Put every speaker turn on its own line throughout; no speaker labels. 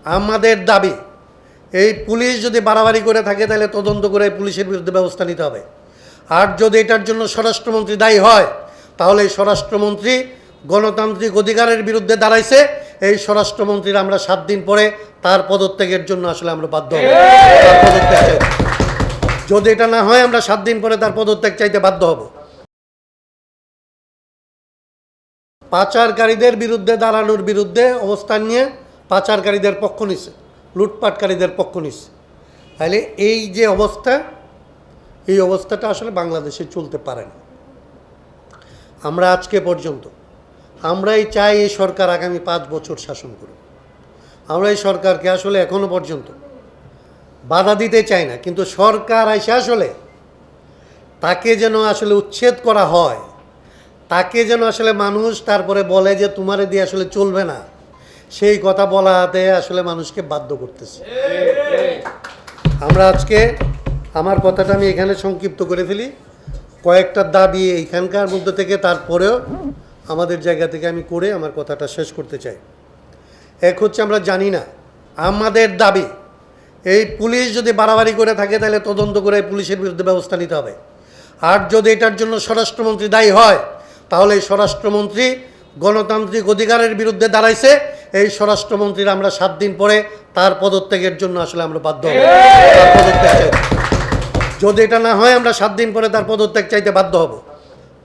আমাদের দাবি এই পুলিশ যদি বাড়াবাড়ি করে থাকে তাহলে তদন্ত করে পুলিশের বিরুদ্ধে ব্যবস্থা নিতে হবে। আর যদি এটার জন্য স্বরাষ্ট্রমন্ত্রী দায়ী হয় তাহলে এই স্বরাষ্ট্রমন্ত্রী গণতান্ত্রিক অধিকারের বিরুদ্ধে দাঁড়াইছে। এই স্বরাষ্ট্রমন্ত্রীর আমরা 7 দিন পরে তার পদত্যাগের জন্য আসলে আমরা বাধ্য হব। তার পদত্যাগ চাইতে যদি এটা না হয় আমরা 7 দিন পরে তার পদত্যাগ চাইতে বাধ্য হব। পাচারকারীদের বিরুদ্ধে দাঁড়ানোর বিরুদ্ধে অবস্থান নিয়ে পাচারকারীদের পক্ষ নিছে, লুটপাটকারীদের পক্ষ নিছে। তাহলে এই যে অবস্থা, এই অবস্থাটা আসলে বাংলাদেশে চলতে পারে না। আমরা আজকে পর্যন্ত আমরাই চাই এই সরকার আগামী 5 বছর শাসন করুক। আমরা এই সরকারকে আসলে এখনো পর্যন্ত বাধা দিতে চাই না, কিন্তু সরকার এসে আসলে তাকে যেন আসলে উচ্ছেদ করা হয়, তাকে যেন আসলে মানুষ তারপরে বলে যে তোমারে দিয়ে আসলে চলবে না, সেই কথা বলাতে আসলে মানুষকে বাধ্য করতেছে। আমরা আজকে আমার কথাটা আমি এখানে সংক্ষিপ্ত করে ফেলি। কয়েকটা দাবি এইখানকার মধ্যে থেকে তারপরেও আমাদের জায়গা থেকে আমি করে আমার কথাটা শেষ করতে চাই। এক হচ্ছে, আমরা জানি না, আমাদের দাবি এই পুলিশ যদি বাড়াবাড়ি করে থাকে তাহলে তদন্ত করে পুলিশের বিরুদ্ধে ব্যবস্থা নিতে হবে। আর যদি এটার জন্য স্বরাষ্ট্রমন্ত্রী দায়ী হয় তাহলে এই স্বরাষ্ট্রমন্ত্রী গণতান্ত্রিক অধিকারের বিরুদ্ধে দাঁড়াইছে। এই স্বরাষ্ট্রমন্ত্রীর আমরা 7 দিন পরে তার পদত্যাগের জন্য আসলে আমরা বাধ্য হব। তার পদত্যাগ চাইতে যদি এটা না হয় আমরা 7 দিন পরে তার পদত্যাগ চাইতে বাধ্য হব।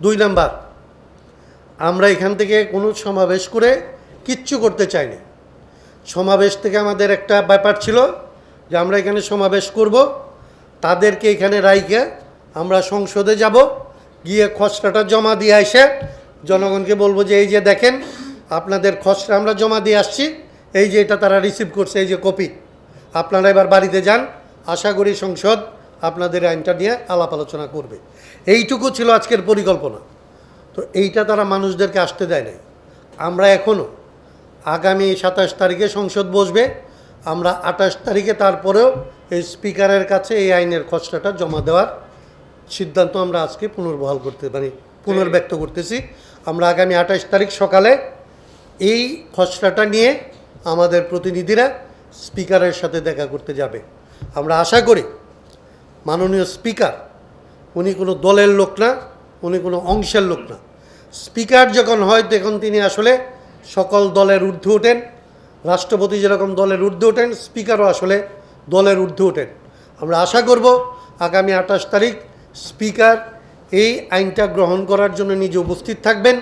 2 নাম্বার, আমরা এখান থেকে কোনো সমাবেশ করে কিচ্ছু করতে চাই না। সমাবেশ থেকে আমাদের একটা ব্যাপার ছিল যে আমরা এখানে সমাবেশ করব, তাদেরকে এখানে রাইখে আমরা সংসদে যাব, গিয়ে খসড়াটা জমা দিয়ে এসে জনগণকে বলবো যে এই যে দেখেন আপনাদের খসড়া আমরা জমা দিয়ে আসছি, এই যে এটা তারা রিসিভ করছে, এই যে কপি, আপনারা এবার বাড়িতে যান। আশা করি সংসদ আপনাদের আইনটা নিয়ে আলাপ আলোচনা করবে। এইটুকু ছিল আজকের পরিকল্পনা। তো এইটা তারা মানুষদেরকে আসতে দেয় নাই। আমরা এখনও আগামী 27 তারিখে সংসদ বসবে, আমরা 28 তারিখে তারপরেও এই স্পিকারের কাছে এই আইনের খসড়াটা জমা দেওয়ার সিদ্ধান্ত আমরা আজকে পুনর্ব্যক্ত করতেছি। আমরা আগামী 28 তারিখ সকালে এই খসড়াটা নিয়ে আমাদের প্রতিনিধিরা স্পিকারের সাথে দেখা করতে যাবে। আমরা আশা করি মাননীয় স্পিকার, উনি কোনো দলের লোক না, উনি কোনো অংশের লোক না। স্পিকার যখন হয় তখন তিনি আসলে সকল দলের ঊর্ধ্বে ওঠেন। রাষ্ট্রপতি যেরকম দলের ঊর্ধ্বে ওঠেন, স্পিকারও আসলে দলের ঊর্ধ্বে ওঠেন। আমরা আশা করব আগামী 28 তারিখ স্পিকার এই আইনটা গ্রহণ করার জন্য নিজে উপস্থিত থাকবেন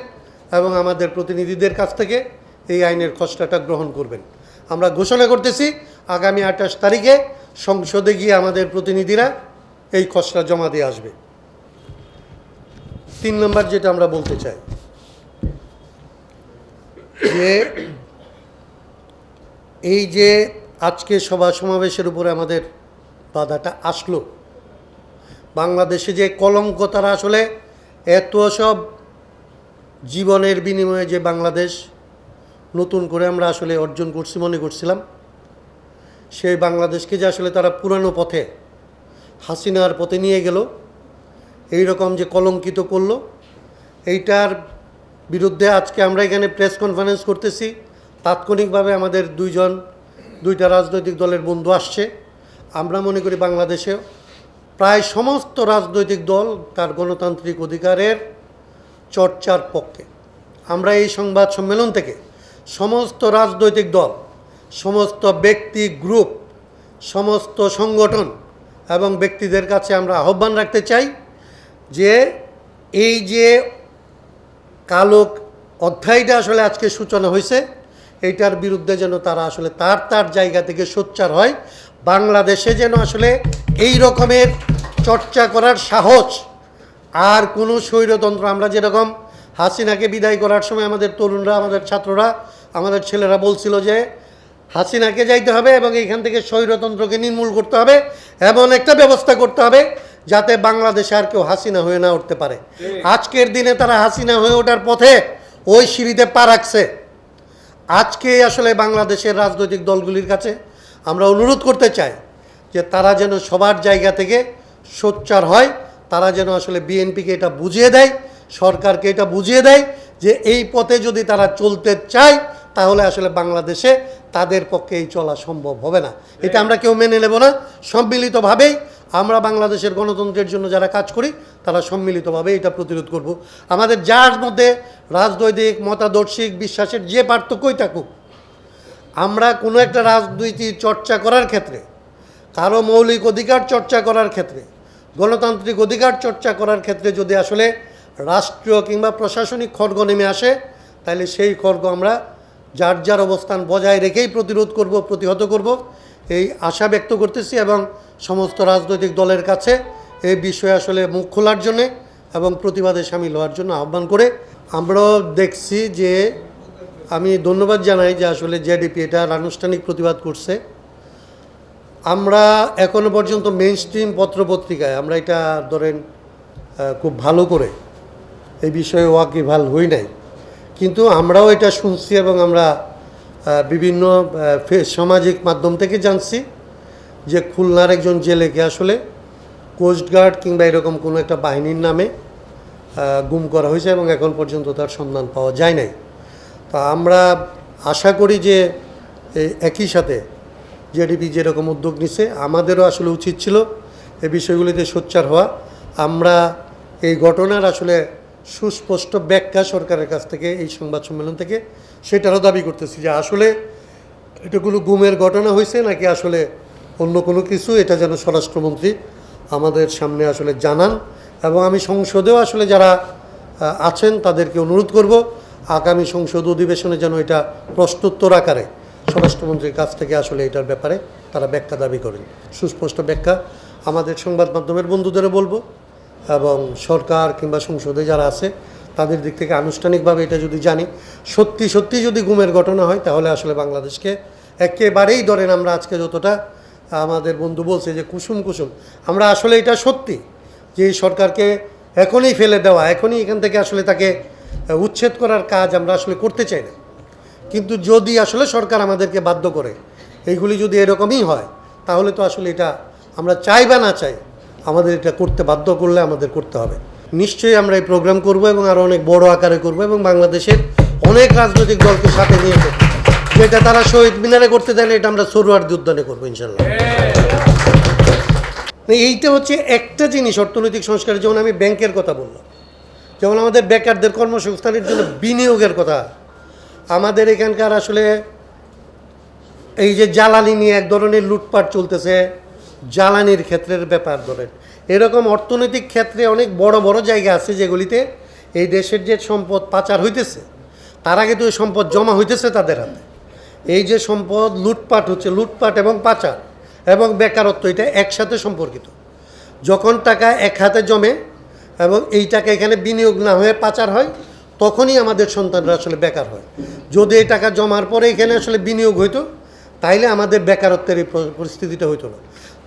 এবং আমাদের প্রতিনিধিদের কাছ থেকে এই আইনের খসড়াটা গ্রহণ করবেন। আমরা ঘোষণা করতেছি আগামী 28 তারিখে সংসদে গিয়ে আমাদের প্রতিনিধিরা এই খসড়া জমা দিয়ে আসবে। 3 নম্বর যেটা আমরা বলতে চাই যে এই যে আজকে সভা সমাবেশের উপরে আমাদের বাধাটা আসলো, বাংলাদেশে যে কলঙ্ক তারা আসলে এত সব জীবনের বিনিময়ে যে বাংলাদেশ নতুন করে আমরা আসলে অর্জন করছি মনে করছিলাম, সেই বাংলাদেশকে যে আসলে তারা পুরানো পথে, হাসিনার পথে নিয়ে গেল, এই রকম যে কলঙ্কিত করলো, এইটার বিরুদ্ধে আজকে আমরা এখানে প্রেস কনফারেন্স করতেছি। তাৎক্ষণিকভাবে আমাদের 2টা রাজনৈতিক দলের বন্ধু আসছে। আমরা মনে করি বাংলাদেশে প্রায় সমস্ত রাজনৈতিক দল তার গণতান্ত্রিক অধিকারের চর্চার পক্ষে। আমরা এই সংবাদ সম্মেলন থেকে সমস্ত রাজনৈতিক দল, সমস্ত ব্যক্তি গ্রুপ, সমস্ত সংগঠন এবং ব্যক্তিদের কাছে আমরা আহ্বান রাখতে চাই যে এই যে কালো অধ্যায়টা আসলে আজকে সূচনা হয়েছে, এইটার বিরুদ্ধে যেন তারা আসলে তার জায়গা থেকে সোচ্চার হয়। বাংলাদেশে যেন আসলে এই রকমের চর্চা করার সাহস আর কোনো স্বৈরতন্ত্র, আমরা যেরকম হাসিনাকে বিদায় করার সময় আমাদের তরুণরা, আমাদের ছাত্ররা, আমাদের ছেলেরা বলছিল যে হাসিনাকে যাইতে হবে এবং এইখান থেকে স্বৈরতন্ত্রকে নির্মূল করতে হবে, এমন একটা ব্যবস্থা করতে হবে যাতে বাংলাদেশে আর কেউ হাসিনা হয়ে না উঠতে পারে। আজকের দিনে তারা হাসিনা হয়ে ওঠার পথে ওই সিঁড়িতে পা রাখছে। আজকে আসলে বাংলাদেশের রাজনৈতিক দলগুলির কাছে আমরা অনুরোধ করতে চাই যে তারা যেন সবার জায়গা থেকে সোচ্চার হয়, তারা যেন আসলে বিএনপিকে এটা বুঝিয়ে দেয়, সরকারকে এটা বুঝিয়ে দেয় যে এই পথে যদি তারা চলতে চায় তাহলে আসলে বাংলাদেশে তাদের পক্ষে এই চলা সম্ভব হবে না। এটা আমরা কেউ মেনে নেব না। সম্মিলিতভাবেই আমরা বাংলাদেশের গণতন্ত্রের জন্য যারা কাজ করি তারা সম্মিলিতভাবে এটা প্রতিরোধ করব। আমাদের যার মধ্যে রাজনৈতিক মতাদর্শিক বিশ্বাসের যে পার্থক্যই থাকুক, আমরা কোনো একটা রাজনীতি চর্চা করার ক্ষেত্রে, কারো মৌলিক অধিকার চর্চা করার ক্ষেত্রে, গণতান্ত্রিক অধিকার চর্চা করার ক্ষেত্রে যদি আসলে রাষ্ট্রীয় কিংবা প্রশাসনিক খড়গ নেমে আসে, তাহলে সেই খড়গ আমরা যার যার অবস্থান বজায় রেখেই প্রতিরোধ করব, প্রতিহত করব, এই আশা ব্যক্ত করতেছি। এবং সমস্ত রাজনৈতিক দলের কাছে এই বিষয়ে আসলে মুখ খোলার জন্যে এবং প্রতিবাদে সামিল হওয়ার জন্য আহ্বান করে আমরাও দেখছি যে আমি ধন্যবাদ জানাই যে আসলে জেডিপি এটার আনুষ্ঠানিক প্রতিবাদ করছে। আমরা এখনো পর্যন্ত মেইন স্ট্রিম পত্রপত্রিকায় আমরা এটা ধরেন খুব ভালো করে এই বিষয়ে ওয়াকিবহাল হই নাই, কিন্তু আমরাও এটা শুনছি এবং আমরা বিভিন্ন সামাজিক মাধ্যম থেকে জানছি যে খুলনার একজন জেলেকে আসলে কোস্টগার্ড কিংবা এরকম কোনো একটা বাহিনীর নামে গুম করা হয়েছে এবং এখন পর্যন্ত তার সন্ধান পাওয়া যায় নাই। তা আমরা আশা করি যে একই সাথে জেডিপি যেরকম উদ্যোগ নিছে, আমাদেরও আসলে উচিত ছিল এই বিষয়গুলিতে সোচ্চার হওয়া। আমরা এই ঘটনার আসলে সুস্পষ্ট ব্যাখ্যা সরকারের কাছ থেকে এই সংবাদ সম্মেলন থেকে সেটারও দাবি করতেছি যে আসলে এটা কোনো গুমের ঘটনা হয়েছে নাকি আসলে অন্য কোনো কিছু, এটা যেন স্বরাষ্ট্রমন্ত্রী আমাদের সামনে আসলে জানান। এবং আমি সংসদেও আসলে যারা আছেন তাদেরকে অনুরোধ করব আগামী সংসদ অধিবেশনে যেন এটা প্রশ্নোত্তর আকারে স্বরাষ্ট্রমন্ত্রীর কাছ থেকে আসলে এটার ব্যাপারে তারা ব্যাখ্যা দাবি করেন, সুস্পষ্ট ব্যাখ্যা। আমাদের সংবাদ মাধ্যমের বন্ধুদেরও বলবো এবং সরকার কিংবা সংসদে যারা আছে তাদের দিক থেকে আনুষ্ঠানিকভাবে এটা যদি জানি সত্যি সত্যি যদি গুমের ঘটনা হয়, তাহলে আসলে বাংলাদেশকে একেবারেই ধরেন আমরা আজকে যতটা আমাদের বন্ধু বলছে যে কুসুম কুসুম, আমরা আসলে এটা সত্যি যে এই সরকারকে এখনই ফেলে দেওয়া, এখনই এখান থেকে আসলে তাকে উচ্ছেদ করার কাজ আমরা আসলে করতে চাই না। কিন্তু যদি আসলে সরকার আমাদেরকে বাধ্য করে, এইগুলি যদি এরকমই হয়, তাহলে তো আসলে এটা আমরা চাই বা না চাই আমাদের এটা করতে বাধ্য করলে আমাদের করতে হবে। নিশ্চয়ই আমরা এই প্রোগ্রাম করব এবং আরও অনেক বড় আকারে করব এবং বাংলাদেশের অনেক রাজনৈতিক দলকে সাথে নিয়ে করব। যেটা তারা শহীদ মিনারে করতে দেয় না, এটা আমরা সরোয়ার্দী উদ্যানে করবো ইনশাল্লাহ। এইটা হচ্ছে একটা জিনিস অর্থনৈতিক সংস্কারের। যেমন আমি ব্যাংকের কথা বললাম, যেমন আমাদের বেকারদের কর্মসংস্থানের জন্য বিনিয়োগের কথা, আমাদের এখানকার আসলে এই যে জ্বালানি নিয়ে এক ধরনের লুটপাট চলতেছে, জ্বালানির ক্ষেত্রের ব্যাপার ধরেন, এরকম অর্থনৈতিক ক্ষেত্রে অনেক বড় বড় জায়গা আছে যেগুলিতে এই দেশের যে সম্পদ পাচার হইতেছে, তার আগে তো এই সম্পদ জমা হইতেছে তাদের হাতে। এই যে সম্পদ লুটপাট হচ্ছে, লুটপাট এবং পাচার এবং বেকারত্ব এটা একসাথে সম্পর্কিত। যখন টাকা এক হাতে জমে এবং এই টাকা এখানে বিনিয়োগ না হয়ে পাচার হয়, তখনই আমাদের সন্তানরা আসলে বেকার হয়। যদি এই টাকা জমার পরে এখানে আসলে বিনিয়োগ হইতো, তাইলে আমাদের বেকারত্বের এই পরিস্থিতিটা হইতো না।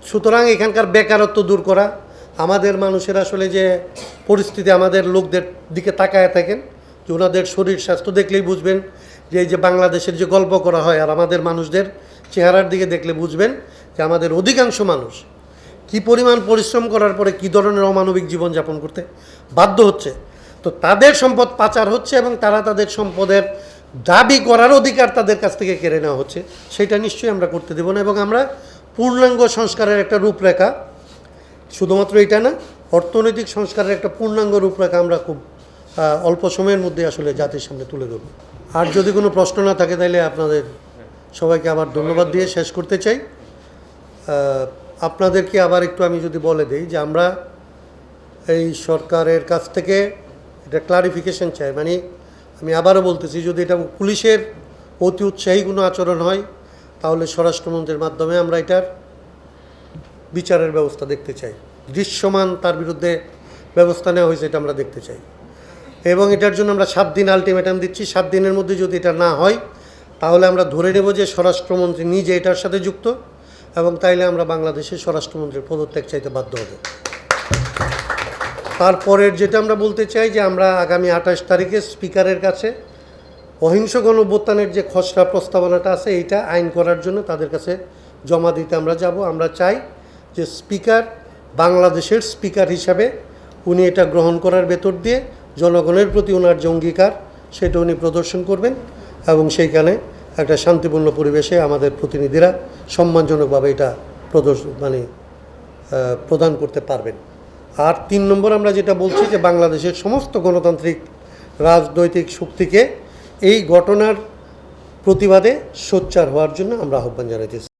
সুতরাং এখানকার বেকারত্ব দূর করা, আমাদের মানুষের আসলে যে পরিস্থিতি, আমাদের লোকদের দিকে তাকায় থাকেন যে ওনাদের শরীর স্বাস্থ্য দেখলেই বুঝবেন যে এই যে বাংলাদেশের যে গল্প করা হয় আর আমাদের মানুষদের চেহারার দিকে দেখলে বুঝবেন যে আমাদের অধিকাংশ মানুষ কী পরিমাণ পরিশ্রম করার পরে কী ধরনের অমানবিক জীবনযাপন করতে বাধ্য হচ্ছে। তো তাদের সম্পদ পাচার হচ্ছে এবং তারা তাদের সম্পদের দাবি করার অধিকার তাদের কাছ থেকে কেড়ে নেওয়া হচ্ছে, সেটা নিশ্চয়ই আমরা করতে দেব না। এবং আমরা পূর্ণাঙ্গ সংস্কারের একটা রূপরেখা, শুধুমাত্র এটা না, অর্থনৈতিক সংস্কারের একটা পূর্ণাঙ্গ রূপরেখা আমরা খুব অল্প সময়ের মধ্যে আসলে জাতির সামনে তুলে ধরব। আর যদি কোনো প্রশ্ন না থাকে তাহলে আপনাদের সবাইকে আবার ধন্যবাদ দিয়ে শেষ করতে চাই। আপনাদেরকে আবার একটু আমি যদি বলে দিই যে আমরা এই সরকারের কাছ থেকে এটা ক্লারিফিকেশন চাই। মানে আমি আবারও বলতেছি, যদি এটা পুলিশের অতি উৎসাহী কোনো আচরণ হয়, তাহলে স্বরাষ্ট্রমন্ত্রীর মাধ্যমে আমরা এটার বিচারের ব্যবস্থা দেখতে চাই। দৃশ্যমান তার বিরুদ্ধে ব্যবস্থা নেওয়া হয়েছে এটা আমরা দেখতে চাই। এবং এটার জন্য আমরা 7 দিন আলটিমেটাম দিচ্ছি। 7 দিনের মধ্যে যদি এটা না হয়, তাহলে আমরা ধরে নেব যে স্বরাষ্ট্রমন্ত্রী নিজে এটার সাথে যুক্ত, এবং তাইলে আমরা বাংলাদেশের স্বরাষ্ট্রমন্ত্রীর পদত্যাগ চাইতে বাধ্য হব। তারপরের যেটা আমরা বলতে চাই যে আমরা আগামী 28 তারিখে স্পিকারের কাছে অহিংস গণঅভ্যুত্থানের যে খসড়া প্রস্তাবনাটা আছে, এইটা আইন করার জন্য তাদের কাছে জমা দিতে আমরা যাব। আমরা চাই যে স্পিকার, বাংলাদেশের স্পিকার হিসাবে উনি এটা গ্রহণ করার ভেতর দিয়ে জনগণের প্রতি ওনার যে অঙ্গীকার সেটা উনি প্রদর্শন করবেন এবং সেইখানে একটা শান্তিপূর্ণ পরিবেশে আমাদের প্রতিনিধিরা সম্মানজনকভাবে এটা প্রদান করতে পারবেন। আর 3 নম্বর আমরা যেটা বলছি যে বাংলাদেশের সমস্ত গণতান্ত্রিক রাজনৈতিক শক্তিকে এই ঘটনার প্রতিবাদে সোচ্চার হওয়ার জন্য আমরা আহ্বান জানাইতেছি।